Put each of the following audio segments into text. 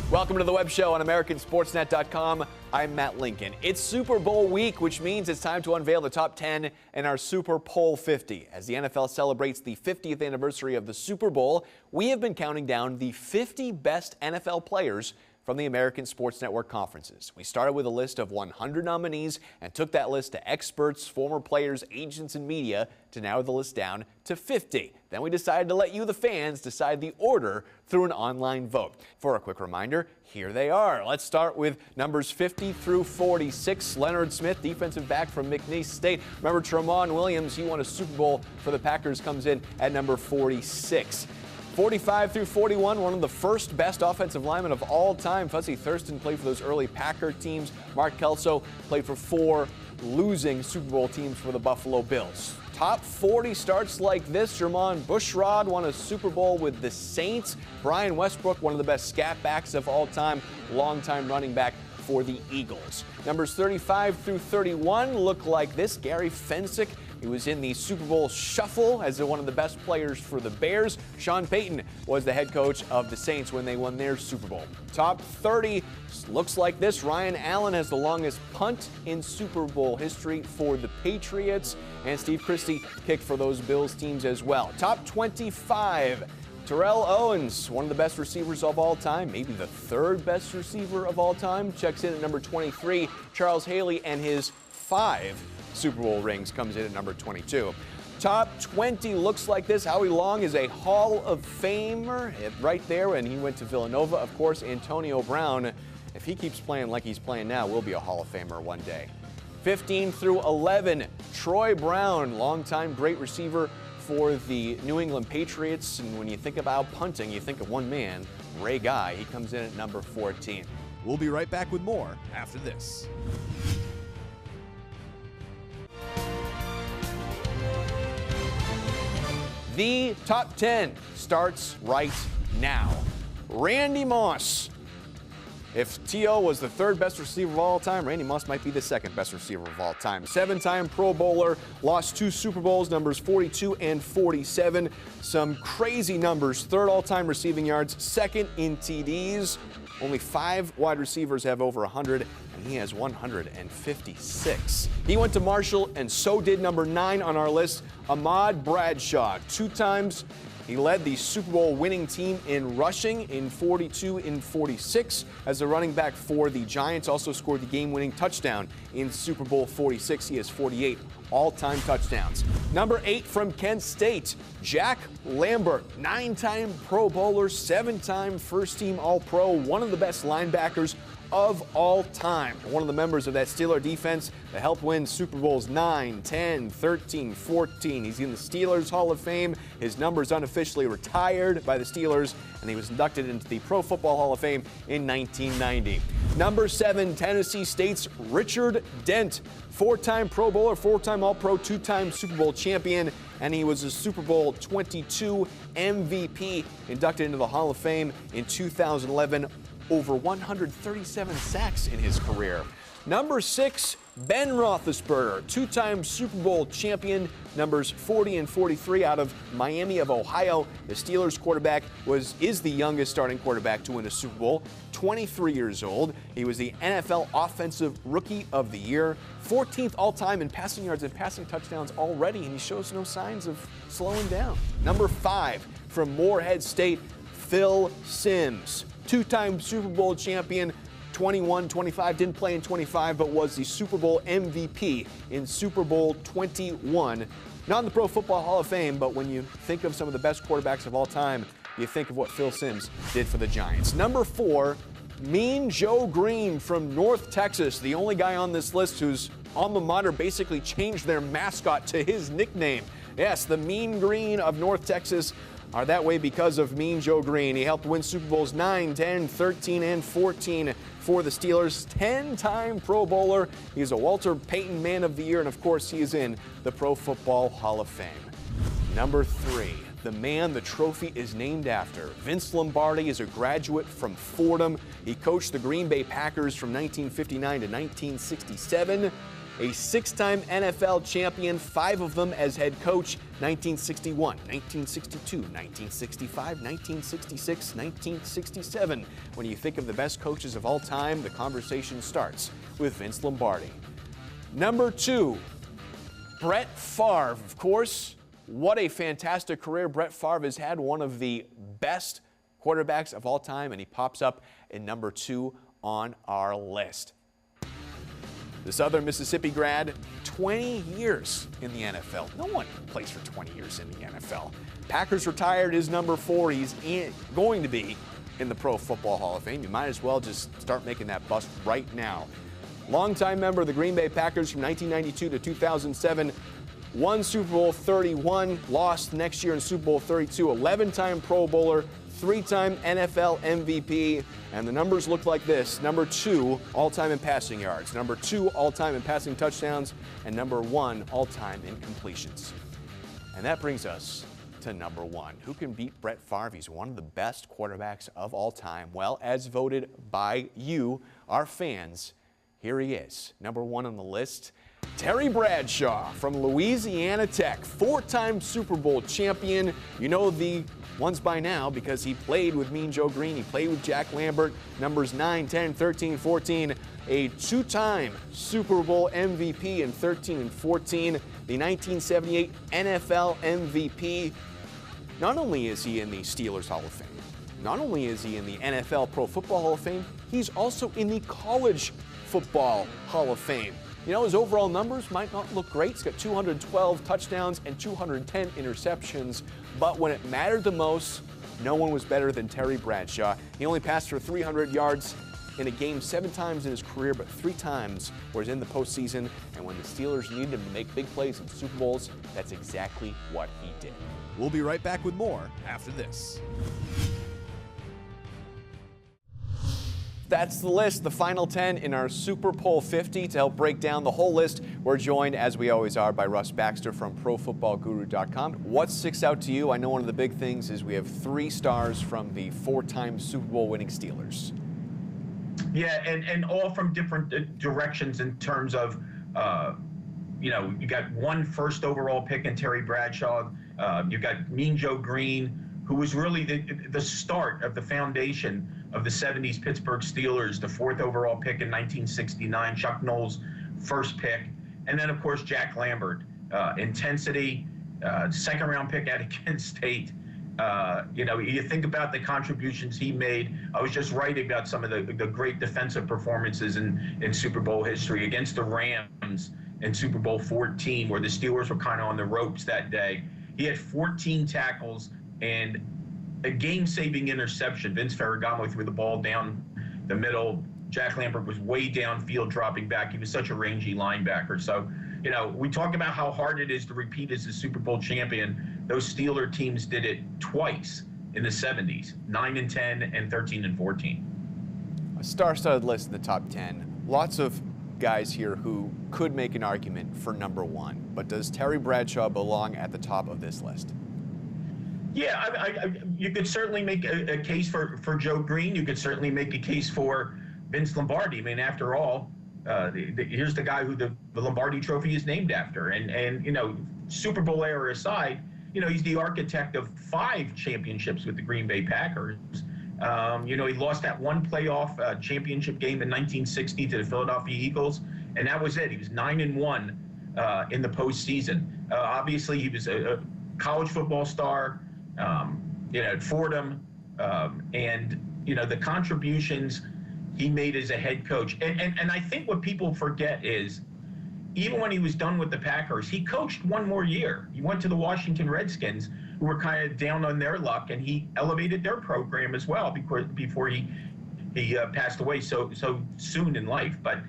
Welcome to the web show on AmericanSportsNet.com. I'm Matt Lincoln. It's Super Bowl week, which means it's time to unveil the top 10 in our Super Bowl 50. As the NFL celebrates the 50th anniversary of the Super Bowl, we have been counting down the 50 best NFL players from the American Sports Network conferences. We started with a list of 100 nominees and took that list to experts, former players, agents, and media to narrow the list down to 50. Then we decided to let you, the fans, decide the order through an online vote. For a quick reminder, here they are. Let's start with numbers 50 through 46. Leonard Smith, defensive back from McNeese State. Remember Tramon Williams, he won a Super Bowl for the Packers, comes in at number 46. 45 through 41, one of the first best offensive linemen of all time. Fuzzy Thurston played for those early Packer teams. Mark Kelso played for 4 losing Super Bowl teams for the Buffalo Bills. Top 40 starts like this. Jermon Bushrod won a Super Bowl with the Saints. Brian Westbrook, one of the best scat backs of all time, longtime running back for the Eagles. Numbers 35 through 31 look like this. Gary Fensick, he was in the Super Bowl shuffle as one of the best players for the Bears. Sean Payton was the head coach of the Saints when they won their Super Bowl. Top 30 looks like this. Ryan Allen has the longest punt in Super Bowl history for the Patriots, and Steve Christie kicked for those Bills teams as well. Top 25. Terrell Owens, one of the best receivers of all time, maybe the 3rd best receiver of all time, checks in at number 23. Charles Haley and his 5 Super Bowl rings comes in at number 22. Top 20 looks like this. Howie Long is a Hall of Famer right there, and he went to Villanova. Of course, Antonio Brown, if he keeps playing like he's playing now, will be a Hall of Famer one day. 15 through 11, Troy Brown, longtime great receiver for the New England Patriots. And when you think about punting, you think of one man, Ray Guy. He comes in at number 14. We'll be right back with more after this. The top 10 starts right now. Randy Moss. If T.O. was the 3rd best receiver of all time, Randy Moss might be the 2nd best receiver of all time. 7-time Pro Bowler, lost 2 Super Bowls, numbers 42 and 47. Some crazy numbers. 3rd all-time receiving yards, 2nd in TDs. Only 5 wide receivers have over 100, and he has 156. He went to Marshall, and so did number 9 on our list, AHMAD Bradshaw. 2 times he led the Super Bowl winning team in rushing in 42 and 46 as a running back for the Giants. Also scored the game-winning touchdown in Super Bowl 46. He has 48 all-time touchdowns. Number 8 from Kent State, Jack Lambert, 9-time Pro Bowler, 7-time first-team All-Pro, one of the best linebackers of all time. One of the members of that Steeler defense that helped win Super Bowls 9, 10, 13, 14. He's in the Steelers Hall of Fame. His number's unofficially retired by the Steelers, and he was inducted into the Pro Football Hall of Fame in 1990. Number 7, Tennessee State's Richard Dent, 4-time Pro Bowler, 4-time All-Pro, 2-time Super Bowl champion, and he was a Super Bowl 22 MVP, inducted into the Hall of Fame in 2011. Over 137 sacks in his career. Number 6, Ben Roethlisberger, 2-time Super Bowl champion, numbers 40 and 43 out of Miami of Ohio. The Steelers quarterback is the youngest starting quarterback to win a Super Bowl, 23 years old. He was the NFL Offensive Rookie of the Year, 14th all-time in passing yards and passing touchdowns already, and he shows no signs of slowing down. Number 5, from Morehead State, Phil Simms. 2-time Super Bowl champion, 21, 25, didn't play in 25, but was the Super Bowl MVP in Super Bowl 21. Not in the Pro Football Hall of Fame, but when you think of some of the best quarterbacks of all time, you think of what Phil Simms did for the Giants. Number 4, Mean Joe Green from North Texas, the only guy on this list whose alma mater basically changed their mascot to his nickname. Yes, the Mean Green of North Texas are that way because of Mean Joe Green. He helped win Super Bowls 9, 10, 13, and 14 for the Steelers. 10-time Pro Bowler. He's a Walter Payton Man of the Year, and of course, he is in the Pro Football Hall of Fame. Number 3, the man the trophy is named after. Vince Lombardi is a graduate from Fordham. He coached the Green Bay Packers from 1959 to 1967. a 6-time NFL champion, 5 of them as head coach, 1961, 1962, 1965, 1966, 1967. When you think of the best coaches of all time, the conversation starts with Vince Lombardi. Number 2, Brett Favre, of course. What a fantastic career Brett Favre has had, one of the best quarterbacks of all time, and he pops up in number 2 on our list. The Southern Mississippi grad, 20 years in the NFL. No one plays for 20 years in the NFL. Packers retired is number 4. He's going to be in the Pro Football Hall of Fame. You might as well just start making that bust right now. Longtime member of the Green Bay Packers from 1992 to 2007. Won Super Bowl 31, lost next year in Super Bowl 32, 11-time Pro Bowler, 3-time NFL MVP, and the numbers look like this. Number 2 all-time in passing yards, number 2 all-time in passing touchdowns, and number 1 all-time in completions. And that brings us to number 1. Who can beat Brett Favre? He's one of the best quarterbacks of all time. Well, as voted by you, our fans, here he is, number 1 on the list. Terry Bradshaw from Louisiana Tech, 4-time Super Bowl champion. You know the ones by now because he played with Mean Joe Green. He played with Jack Lambert, numbers 9, 10, 13, 14. A 2-time Super Bowl MVP in 13 and 14. The 1978 NFL MVP. Not only is he in the Steelers Hall of Fame, not only is he in the NFL Pro Football Hall of Fame, he's also in the College Football Hall of Fame. You know, his overall numbers might not look great. He's got 212 touchdowns and 210 interceptions. But when it mattered the most, no one was better than Terry Bradshaw. He only passed for 300 yards in a game 7 times in his career, but 3 times was in the postseason. And when the Steelers needed him to make big plays in Super Bowls, that's exactly what he did. We'll be right back with more after this. That's the list, the final 10 in our Super Bowl 50. To help break down the whole list, we're joined, as we always are, by Russ Baxter from ProFootballGuru.com. What sticks out to you? I know one of the big things is we have 3 stars from the 4-time Super Bowl winning Steelers. Yeah, and all from different directions in terms of, you know, you got 1 first overall pick in Terry Bradshaw. You got Mean Joe Green, who was really the start of the foundation of the 70s Pittsburgh Steelers, the 4th overall pick in 1969, Chuck Noll's first pick. And then, of course, Jack Lambert, intensity, 2nd round pick out of Kent State. You know, you think about the contributions he made. I was just writing about some of the great defensive performances in Super Bowl history against the Rams in Super Bowl 14, where the Steelers were kind of on the ropes that day. He had 14 tackles and a game-saving interception. Vince Ferragamo threw the ball down the middle. Jack Lambert was way downfield dropping back. He was such a rangy linebacker. So, you know, we talk about how hard it is to repeat as a Super Bowl champion. Those Steeler teams did it twice in the 70s, 9 and 10 and 13 and 14. A star-studded list in the top 10. Lots of guys here who could make an argument for number 1. But does Terry Bradshaw belong at the top of this list? Yeah, you could certainly make a case for Joe Green. You could certainly make a case for Vince Lombardi. I mean, after all, here's the guy who the Lombardi Trophy is named after. And you know, Super Bowl era aside, you know, he's the architect of 5 championships with the Green Bay Packers. You know, he lost that 1 playoff championship game in 1960 to the Philadelphia Eagles, and that was it. He was 9 and 1 in the postseason. Obviously, he was a college football star. You know, at Fordham, and, you know, the contributions he made as a head coach. And I think what people forget is, even when he was done with the Packers, he coached 1 more year. He went to the Washington Redskins, who were kind of down on their luck, and he elevated their program as well before he passed away so soon in life. But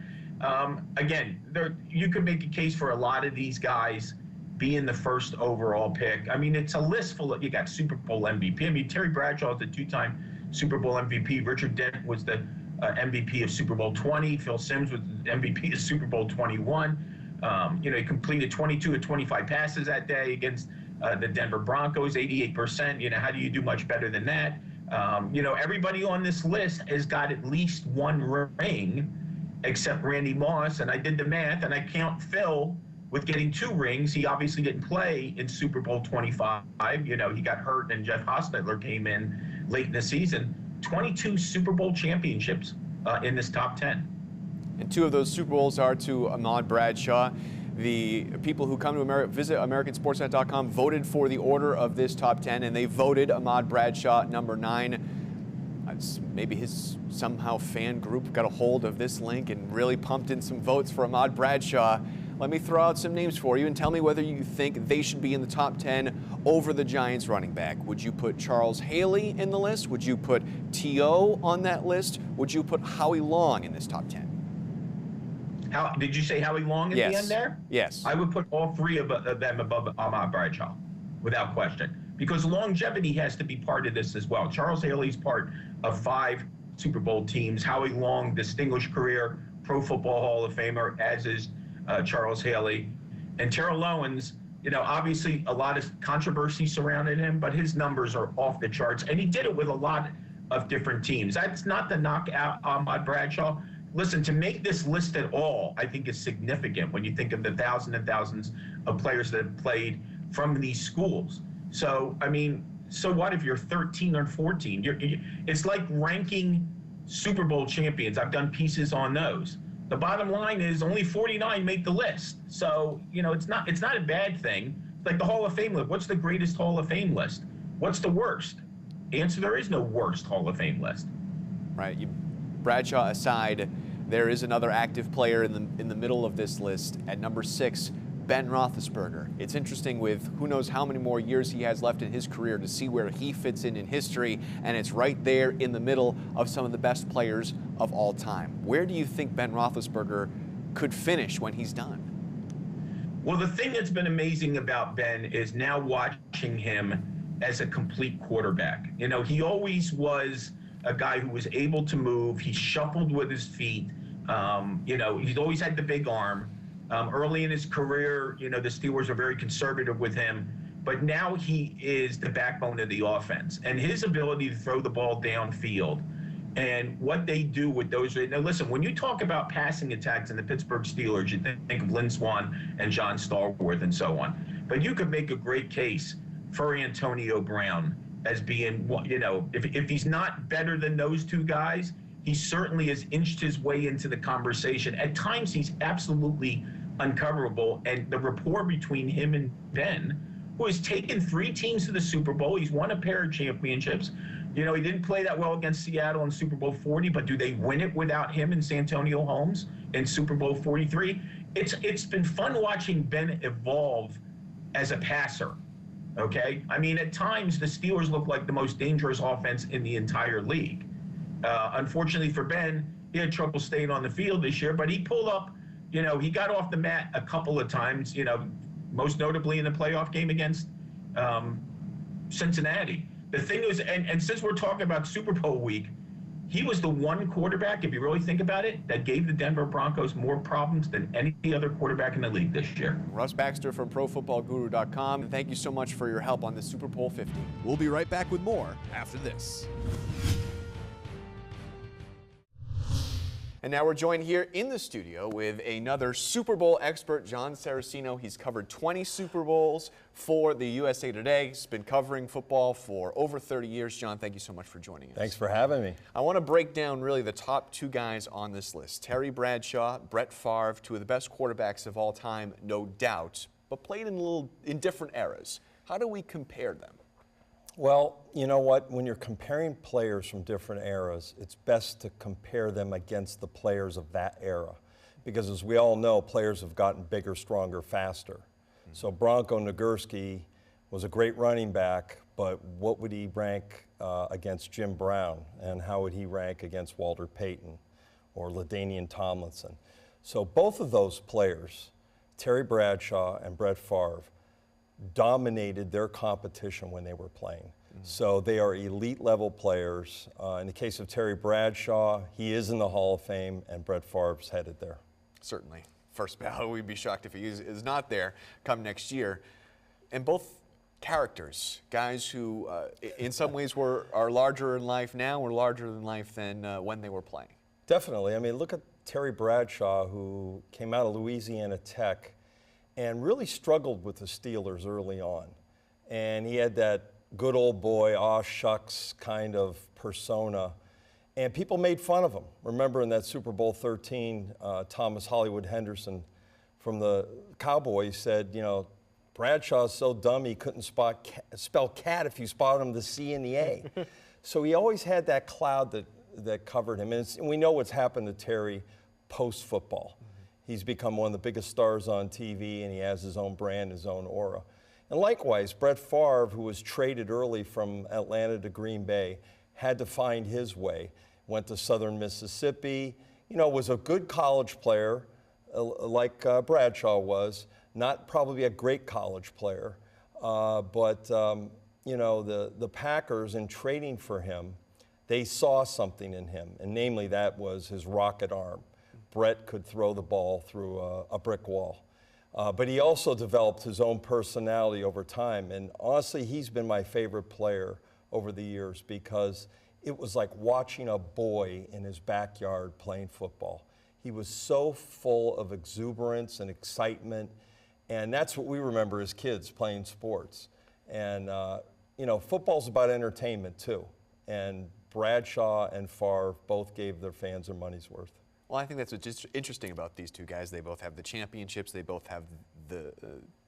again, you could make a case for a lot of these guys being the 1st overall pick. I mean, it's a list full of, you got Super Bowl MVP. I mean, Terry Bradshaw is the 2-time Super Bowl MVP. Richard Dent was the MVP of Super Bowl 20. Phil Simms was the MVP of Super Bowl 21. You know, he completed 22 of 25 passes that day against the Denver Broncos, 88%. You know, how do you do much better than that? You know, everybody on this list has got at least 1 ring except Randy Moss, and I did the math, and I count Phil with getting 2 rings. He obviously didn't play in Super Bowl 25. You know, he got hurt, and Jeff Hostetler came in late in the season. 22 Super Bowl championships in this top 10. And 2 of those Super Bowls are to AHMAD Bradshaw. The people who come to visit AmericanSportsNet.com voted for the order of this top 10, and they voted AHMAD Bradshaw number 9. Maybe his somehow fan group got a hold of this link and really pumped in some votes for AHMAD Bradshaw. Let me throw out some names for you and tell me whether you think they should be in the top 10 over the Giants running back. Would you put Charles Haley in the list? Would you put T.O. on that list? Would you put Howie Long in this top 10? Did you say Howie Long at the end there? Yes. I would put all 3 of them above AHMAD Bradshaw, without question, because longevity has to be part of this as well. Charles Haley's part of 5 Super Bowl teams. Howie Long, distinguished career, Pro Football Hall of Famer, as is Charles Haley. And Terrell Owens, you know, obviously a lot of controversy surrounded him, but his numbers are off the charts, and he did it with a lot of different teams. That's not to knock out AHMAD Bradshaw. Listen, to make this list at all, I think is significant when you think of the thousands and thousands of players that have played from these schools. So, I mean, so what if you're 13 or 14? It's like ranking Super Bowl champions. I've done pieces on those. The bottom line is only 49 make the list. So, you know, it's not a bad thing. It's like the Hall of Fame list. What's the greatest Hall of Fame list? What's the worst? Answer, there is no worst Hall of Fame list. Right. Bradshaw aside, there is another active player in the middle of this list at number 6, Ben Roethlisberger. It's interesting, with who knows how many more years he has left in his career, to see where he fits in history, and it's right there in the middle of some of the best players of all time. Where do you think Ben Roethlisberger could finish when he's done? Well, the thing that's been amazing about Ben is now watching him as a complete quarterback. You know, he always was a guy who was able to move. He shuffled with his feet. You know, he's always had the big arm. Early in his career, you know, the Steelers are very conservative with him, but now he is the backbone of the offense. And his ability to throw the ball downfield and what they do with those. Now, listen, when you talk about passing attacks in the Pittsburgh Steelers, you think of Lynn Swann and John Stallworth and so on. But you could make a great case for Antonio Brown as being, you know, if he's not better than those 2 guys, he certainly has inched his way into the conversation. At times, he's absolutely uncoverable. And the rapport between him and Ben, who has taken 3 teams to the Super Bowl, he's won a pair of championships. You know, he didn't play that well against Seattle in Super Bowl 40, but do they win it without him and Santonio Holmes in Super Bowl 43? It's been fun watching Ben evolve as a passer. Okay? I mean, at times, the Steelers look like the most dangerous offense in the entire league. Unfortunately for Ben, he had trouble staying on the field this year, but he pulled up, you know, he got off the mat a couple of times, you know, most notably in the playoff game against Cincinnati. The thing is, and since we're talking about Super Bowl week, he was the one quarterback, if you really think about it, that gave the Denver Broncos more problems than any other quarterback in the league this year. Russ Baxter from ProFootballGuru.com. Thank you so much for your help on the Super Bowl 50. We'll be right back with more after this. And now we're joined here in the studio with another Super Bowl expert, John Saraceno. He's covered 20 Super Bowls for the USA Today. He's been covering football for over 30 years. John, thank you so much for joining us. Thanks for having me. I want to break down really the top 2 guys on this list. Terry Bradshaw, Brett Favre, 2 of the best quarterbacks of all time, no doubt, but played in different eras. How do we compare them? Well, you know what? When you're comparing players from different eras, it's best to compare them against the players of that era. Because as we all know, players have gotten bigger, stronger, faster. So Bronco Nagurski was a great running back, but what would he rank against Jim Brown? And how would he rank against Walter Payton or LaDainian Tomlinson? So both of those players, Terry Bradshaw and Brett Favre, dominated their competition when they were playing. So they are elite level players. In the case of Terry Bradshaw, he is in the Hall of Fame, and Brett Favre's headed there. Certainly. First ballot, we'd be shocked if he is not there come next year. And both characters, guys who in some ways are larger in life now or larger than life than when they were playing. Definitely. I mean, look at Terry Bradshaw, who came out of Louisiana Tech and really struggled with the Steelers early on. And he had that good old boy, aw shucks kind of persona. And people made fun of him. Remember in that Super Bowl 13, Thomas Hollywood Henderson from the Cowboys said, you know, Bradshaw's so dumb he couldn't spell cat if you spotted him the C and the A. So he always had that cloud that covered him. And we know what's happened to Terry post-football. He's become one of the biggest stars on TV, and he has his own brand, his own aura. And likewise, Brett Favre, who was traded early from Atlanta to Green Bay, had to find his way. Went to Southern Mississippi, you know, was a good college player, like Bradshaw was. Not probably a great college player, but you know, the Packers, in trading for him, they saw something in him, and namely that was his rocket arm. Brett could throw the ball through a brick wall. But he also developed his own personality over time, and honestly, he's been my favorite player over the years because it was like watching a boy in his backyard playing football. He was so full of exuberance and excitement, and that's what we remember as kids, playing sports. And you know, football's about entertainment too, and Bradshaw and Favre both gave their fans their money's worth. Well, I think that's what's just interesting about these two guys. They both have the championships. They both have the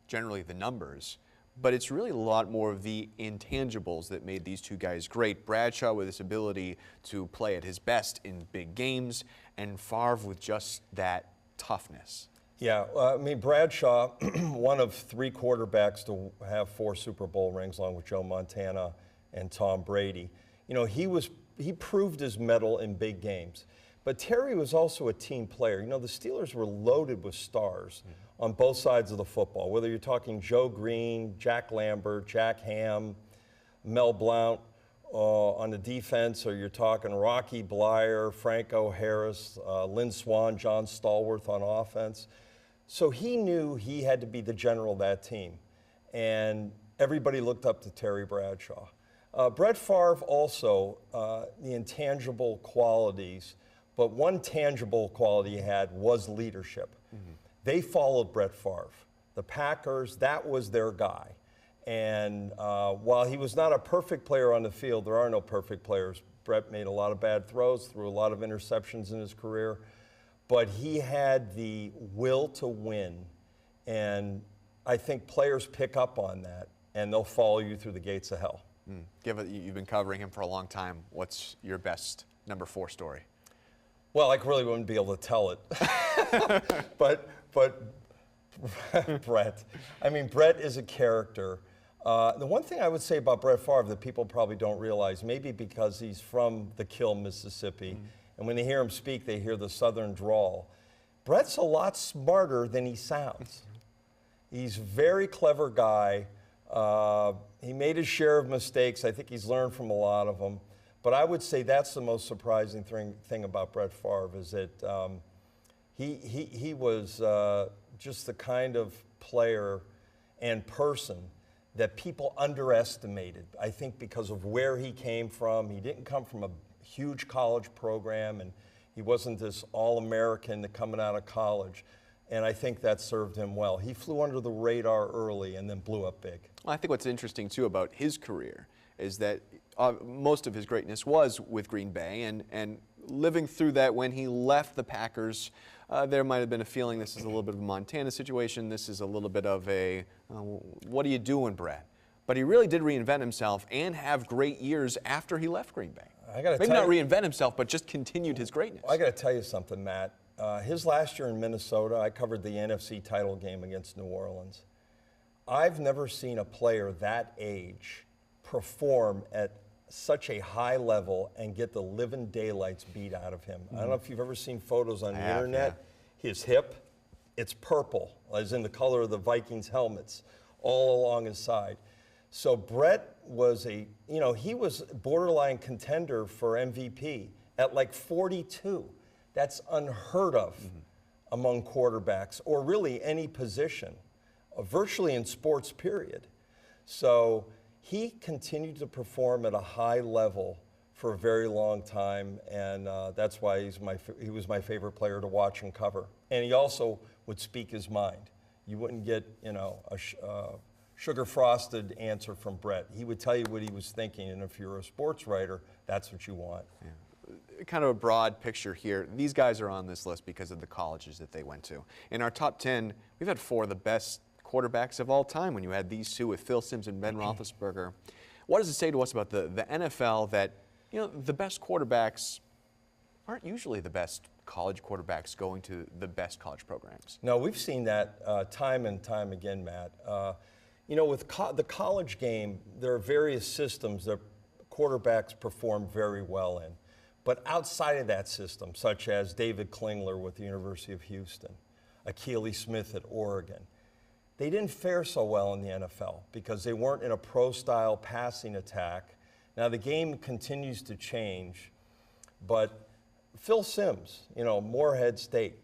generally the numbers. But it's really a lot more of the intangibles that made these two guys great. Bradshaw with his ability to play at his best in big games, and Favre with just that toughness. Yeah, I mean, Bradshaw, one of 3 quarterbacks to have 4 Super Bowl rings, along with Joe Montana and Tom Brady. You know, he proved his mettle in big games. But Terry was also a team player. You know, the Steelers were loaded with stars on both sides of the football, whether you're talking Joe Green, Jack Lambert, Jack Ham, Mel Blount on the defense, or you're talking Rocky Bleier, Franco Harris, Lynn Swann, John Stallworth on offense. So he knew he had to be the general of that team. And everybody looked up to Terry Bradshaw. Brett Favre also, the intangible qualities, but one tangible quality he had was leadership. They followed Brett Favre. The Packers, that was their guy. And while he was not a perfect player on the field, there are no perfect players. Brett made a lot of bad throws, threw a lot of interceptions in his career, but he had the will to win. And I think players pick up on that, and they'll follow you through the gates of hell. You've been covering him for a long time. What's your best number 4 story? Well, I really wouldn't be able to tell it. but Brett, I mean, Brett is a character. The one thing I would say about Brett Favre that people probably don't realize, maybe because he's from the Kill, Mississippi, and when they hear him speak, they hear the Southern drawl. Brett's a lot smarter than he sounds. He's a very clever guy. He made his share of mistakes. I think he's learned from a lot of them. But I would say that's the most surprising thing about Brett Favre is that he was just the kind of player and person that people underestimated. I think because of where he came from. He didn't come from a huge college program, and he wasn't this all-American coming out of college. And I think that served him well. He flew under the radar early and then blew up big. Well, I think what's interesting, too, about his career is that most of his greatness was with Green Bay, and living through that when he left the Packers, there might have been a feeling this is a little bit of a Montana situation. This is a little bit of a, what are you doing, Brad? But he really did reinvent himself and have great years after he left Green Bay. Maybe not reinvent himself, but just continued his greatness. I got to tell you something, Matt. His last year in Minnesota, I covered the NFC title game against New Orleans. I've never seen a player that age perform at such a high level and get the living daylights beat out of him. I don't know if you've ever seen photos on the internet. Yeah. His hip, it's purple, as in the color of the Vikings helmets, all along his side. So Brett was he was borderline contender for MVP at like 42. That's unheard of among quarterbacks, or really any position, virtually in sports, period. So he continued to perform at a high level for a very long time, and that's why he was my favorite player to watch and cover. And he also would speak his mind. You wouldn't get, you know, a sugar-frosted answer from Brett. He would tell you what he was thinking, and if you're a sports writer, that's what you want. Yeah. Kind of a broad picture here. These guys are on this list because of the colleges that they went to. In our top 10, we've had 4 of the best quarterbacks of all time when you had these 2 with Phil Simms and Ben Roethlisberger. What does it say to us about the NFL that, you know, the best quarterbacks aren't usually the best college quarterbacks going to the best college programs? No, we've seen that time and time again, Matt. You know, with the college game, there are various systems that quarterbacks perform very well in. But outside of that system, such as David Klingler with the University of Houston, Akili Smith at Oregon, they didn't fare so well in the NFL because they weren't in a pro-style passing attack. Now, the game continues to change, but Phil Simms, you know, Morehead State,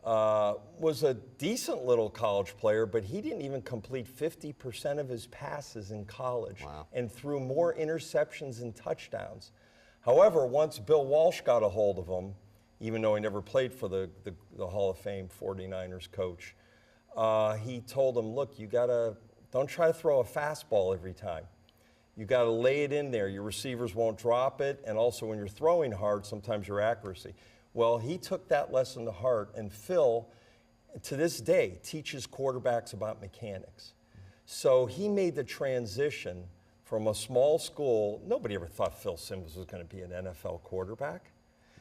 was a decent little college player, but he didn't even complete 50% of his passes in college. Wow. And threw more interceptions and touchdowns. However, once Bill Walsh got a hold of him, even though he never played for the Hall of Fame 49ers coach, he told him, look, don't try to throw a fastball every time. You got to lay it in there. Your receivers won't drop it, and also when you're throwing hard, sometimes your accuracy. Well, he took that lesson to heart, and Phil, to this day, teaches quarterbacks about mechanics. So he made the transition from a small school. Nobody ever thought Phil Simms was going to be an NFL quarterback.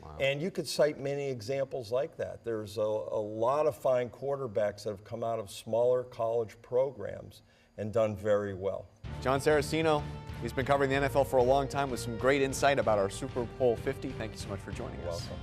Wow. And you could cite many examples like that. There's a lot of fine quarterbacks that have come out of smaller college programs and done very well. John Saraceno, he's been covering the NFL for a long time with some great insight about our Super Bowl 50. Thank you so much for joining us. You're welcome.